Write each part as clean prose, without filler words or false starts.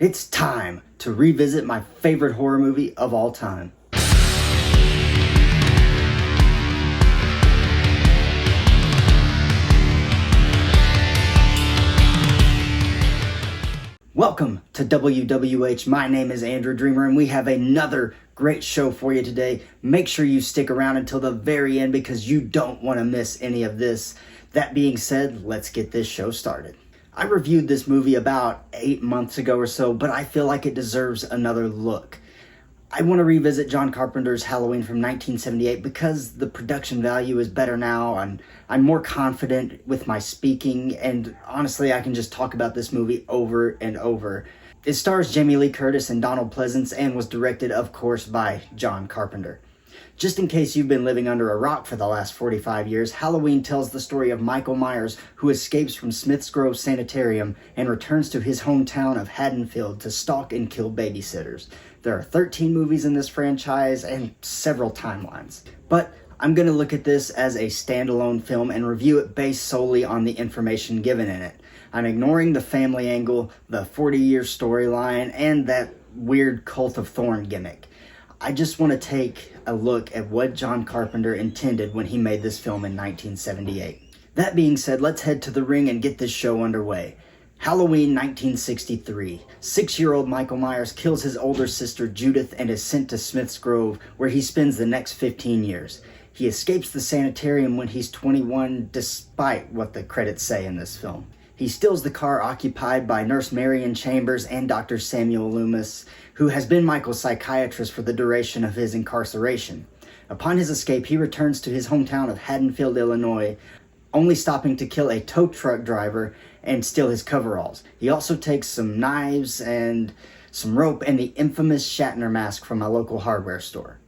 It's time to revisit my favorite horror movie of all time. Welcome to WWH. My name is Andrew Dreamer, and we have another great show for you today. Make sure you stick around until the very end because you don't want to miss any of this. That being said, let's get this show started. I reviewed this movie about 8 months ago or so, but I feel like it deserves another look. I want to revisit John Carpenter's Halloween from 1978 because the production value is better now, and I'm more confident with my speaking, and honestly, I can just talk about this movie over and over. It stars Jamie Lee Curtis and Donald Pleasance and was directed, of course, by John Carpenter. Just in case you've been living under a rock for the last 45 years, Halloween tells the story of Michael Myers, who escapes from Smith's Grove Sanitarium and returns to his hometown of Haddonfield to stalk and kill babysitters. There are 13 movies in this franchise and several timelines. But I'm going to look at this as a standalone film and review it based solely on the information given in it. I'm ignoring the family angle, the 40-year storyline, and that weird Cult of Thorn gimmick. I just want to take a look at what John Carpenter intended when he made this film in 1978. That being said, let's head to the ring and get this show underway. Halloween 1963. 6-year-old Michael Myers kills his older sister Judith and is sent to Smith's Grove, where he spends the next 15 years. He escapes the sanitarium when he's 21, despite what the credits say in this film. He steals the car occupied by Nurse Marion Chambers and Dr. Samuel Loomis, who has been Michael's psychiatrist for the duration of his incarceration. Upon his escape, he returns to his hometown of Haddonfield, Illinois, only stopping to kill a tow truck driver and steal his coveralls. He also takes some knives and some rope and the infamous Shatner mask from a local hardware store.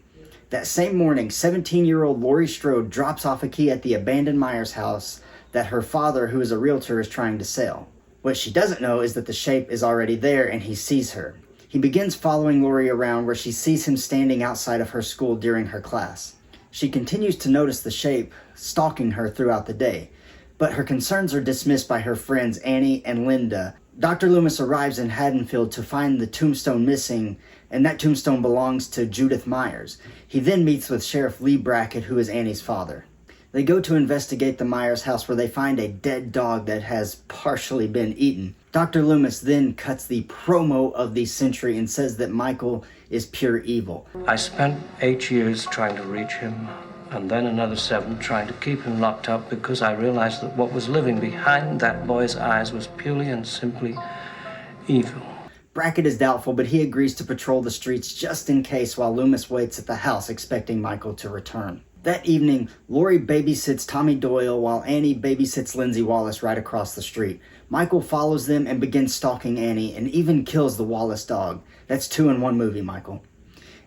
That same morning, 17-year-old Laurie Strode drops off a key at the abandoned Myers house that her father, who is a realtor, is trying to sell. What she doesn't know is that the shape is already there and he sees her. He begins following Laurie around where she sees him standing outside of her school during her class. She continues to notice the shape, stalking her throughout the day, but her concerns are dismissed by her friends Annie and Linda. Dr. Loomis arrives in Haddonfield to find the tombstone missing, and that tombstone belongs to Judith Myers. He then meets with Sheriff Lee Brackett, who is Annie's father. They go to investigate the Myers house where they find a dead dog that has partially been eaten. Dr. Loomis then cuts the promo of the century and says that Michael is pure evil. I spent 8 years trying to reach him, and then another 7 trying to keep him locked up because I realized that what was living behind that boy's eyes was purely and simply evil. Brackett is doubtful, but he agrees to patrol the streets just in case while Loomis waits at the house expecting Michael to return. That evening, Laurie babysits Tommy Doyle while Annie babysits Lindsay Wallace right across the street. Michael follows them and begins stalking Annie and even kills the Wallace dog. That's 2 in 1 movie, Michael.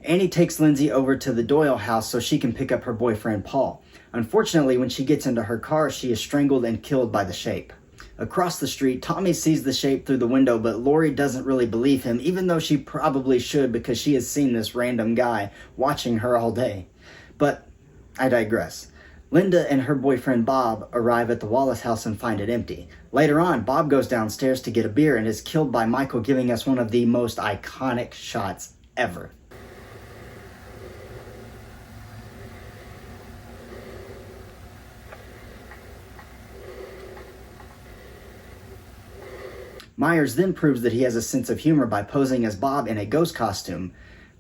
Annie takes Lindsay over to the Doyle house so she can pick up her boyfriend Paul. Unfortunately, when she gets into her car, she is strangled and killed by the shape. Across the street, Tommy sees the shape through the window, but Laurie doesn't really believe him, even though she probably should because she has seen this random guy watching her all day. But I digress. Linda and her boyfriend Bob arrive at the Wallace house and find it empty. Later on, Bob goes downstairs to get a beer and is killed by Michael, giving us one of the most iconic shots ever. Myers then proves that he has a sense of humor by posing as Bob in a ghost costume.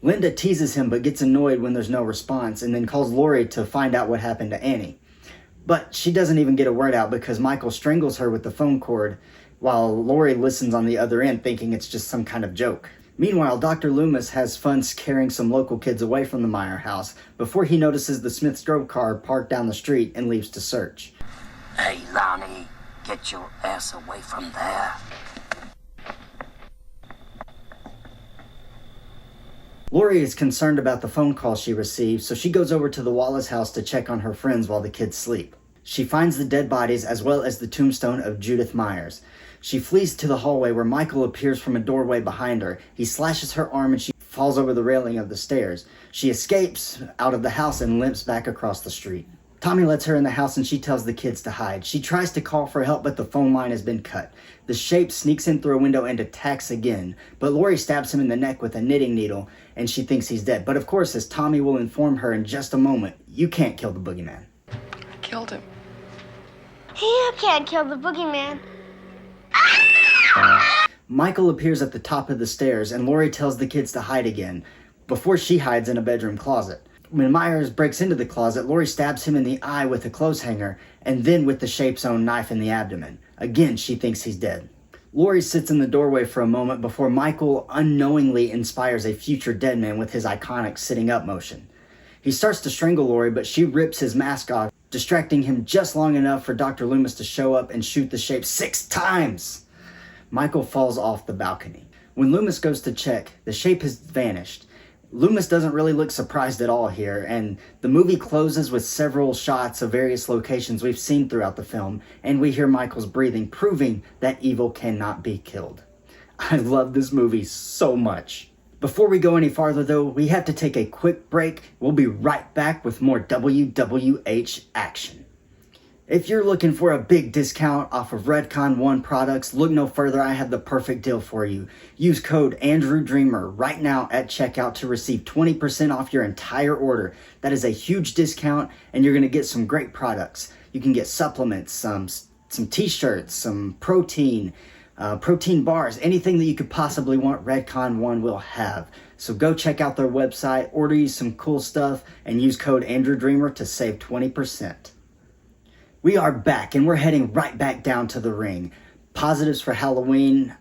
Linda teases him but gets annoyed when there's no response and then calls Laurie to find out what happened to Annie. But she doesn't even get a word out because Michael strangles her with the phone cord while Laurie listens on the other end thinking it's just some kind of joke. Meanwhile, Dr. Loomis has fun scaring some local kids away from the Meyer house before he notices the Smith's Grove car parked down the street and leaves to search. Hey, Lonnie, get your ass away from there. Laurie is concerned about the phone call she receives, so she goes over to the Wallace house to check on her friends while the kids sleep. She finds the dead bodies as well as the tombstone of Judith Myers. She flees to the hallway where Michael appears from a doorway behind her. He slashes her arm and she falls over the railing of the stairs. She escapes out of the house and limps back across the street. Tommy lets her in the house and she tells the kids to hide. She tries to call for help, but the phone line has been cut. The Shape sneaks in through a window and attacks again, but Laurie stabs him in the neck with a knitting needle and she thinks he's dead. But of course, as Tommy will inform her in just a moment, you can't kill the boogeyman. I killed him. You can't kill the boogeyman. Michael appears at the top of the stairs and Laurie tells the kids to hide again, before she hides in a bedroom closet. When Myers breaks into the closet, Laurie stabs him in the eye with a clothes hanger and then with the Shape's own knife in the abdomen. Again, she thinks he's dead. Laurie sits in the doorway for a moment before Michael unknowingly inspires a future dead man with his iconic sitting up motion. He starts to strangle Laurie, but she rips his mask off, distracting him just long enough for Dr. Loomis to show up and shoot the Shape 6 times. Michael falls off the balcony. When Loomis goes to check, the Shape has vanished. Loomis doesn't really look surprised at all here, and the movie closes with several shots of various locations we've seen throughout the film, and we hear Michael's breathing, proving that evil cannot be killed. I love this movie so much. Before we go any farther though, we have to take a quick break. We'll be right back with more WWH action. If you're looking for a big discount off of Redcon 1 products, look no further, I have the perfect deal for you. Use code AndrewDreamer right now at checkout to receive 20% off your entire order. That is a huge discount and you're going to get some great products. You can get supplements, some t-shirts, some protein bars, anything that you could possibly want, Redcon 1 will have. So go check out their website, order you some cool stuff, and use code AndrewDreamer to save 20%. We are back, and we're heading right back down to the ring. Positives for Halloween.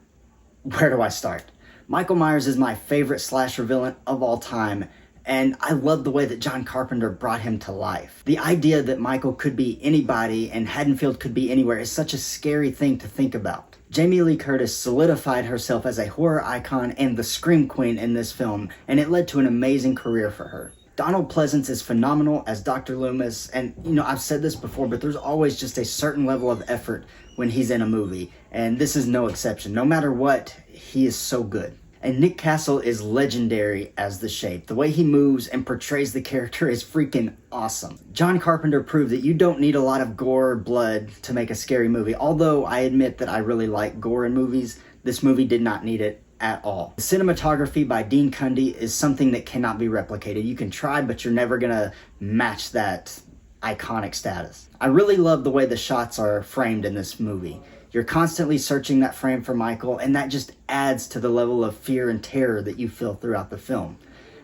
Where do I start? Michael Myers is my favorite slasher villain of all time, and I love the way that John Carpenter brought him to life. The idea that Michael could be anybody and Haddonfield could be anywhere is such a scary thing to think about. Jamie Lee Curtis solidified herself as a horror icon and the Scream Queen in this film, and it led to an amazing career for her. Donald Pleasance is phenomenal as Dr. Loomis, and I've said this before, but there's always just a certain level of effort when he's in a movie, and this is no exception. No matter what, he is so good. And Nick Castle is legendary as the Shape. The way he moves and portrays the character is freaking awesome. John Carpenter proved that you don't need a lot of gore or blood to make a scary movie. Although I admit that I really like gore in movies, this movie did not need it at all. The cinematography by Dean Cundy is something that cannot be replicated. You can try, but you're never gonna match that iconic status. I really love the way the shots are framed in this movie. You're constantly searching that frame for Michael, and that just adds to the level of fear and terror that you feel throughout the film.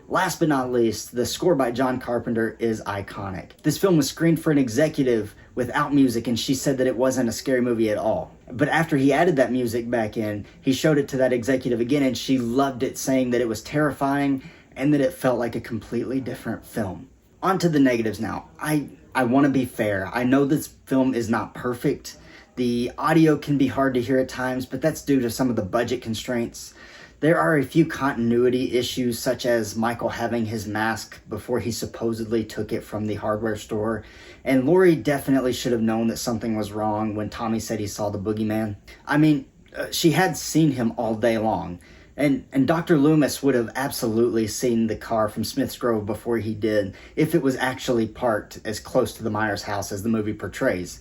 Last but not least, the score by John Carpenter is iconic. This film was screened for an executive without music, and she said that it wasn't a scary movie at all. But after he added that music back in, he showed it to that executive again, and she loved it, saying that it was terrifying and that it felt like a completely different film. On to the negatives now. I want to be fair. I know this film is not perfect. The audio can be hard to hear at times, but that's due to some of the budget constraints. There are a few continuity issues, such as Michael having his mask before he supposedly took it from the hardware store, and Laurie definitely should have known that something was wrong when Tommy said he saw the boogeyman. I mean, she had seen him all day long, and Dr. Loomis would have absolutely seen the car from Smith's Grove before he did, if it was actually parked as close to the Myers house as the movie portrays.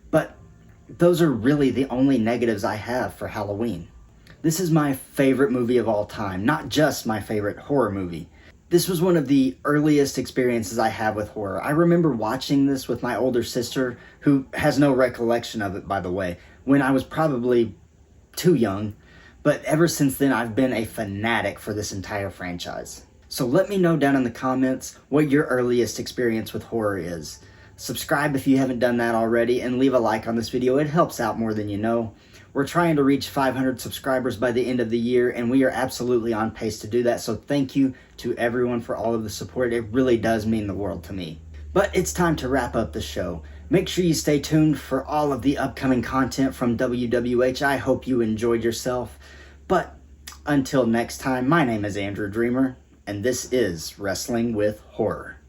But those are really the only negatives I have for Halloween. This is my favorite movie of all time, not just my favorite horror movie. This was one of the earliest experiences I have with horror. I remember watching this with my older sister, who has no recollection of it, by the way, when I was probably too young. But ever since then, I've been a fanatic for this entire franchise. So let me know down in the comments what your earliest experience with horror is. Subscribe if you haven't done that already, and leave a like on this video. It helps out more than you know. We're trying to reach 500 subscribers by the end of the year, and we are absolutely on pace to do that. So thank you to everyone for all of the support. It really does mean the world to me. But it's time to wrap up the show. Make sure you stay tuned for all of the upcoming content from WWH. I hope you enjoyed yourself. But until next time, my name is Andrew Dreamer, and this is Wrestling with Horror.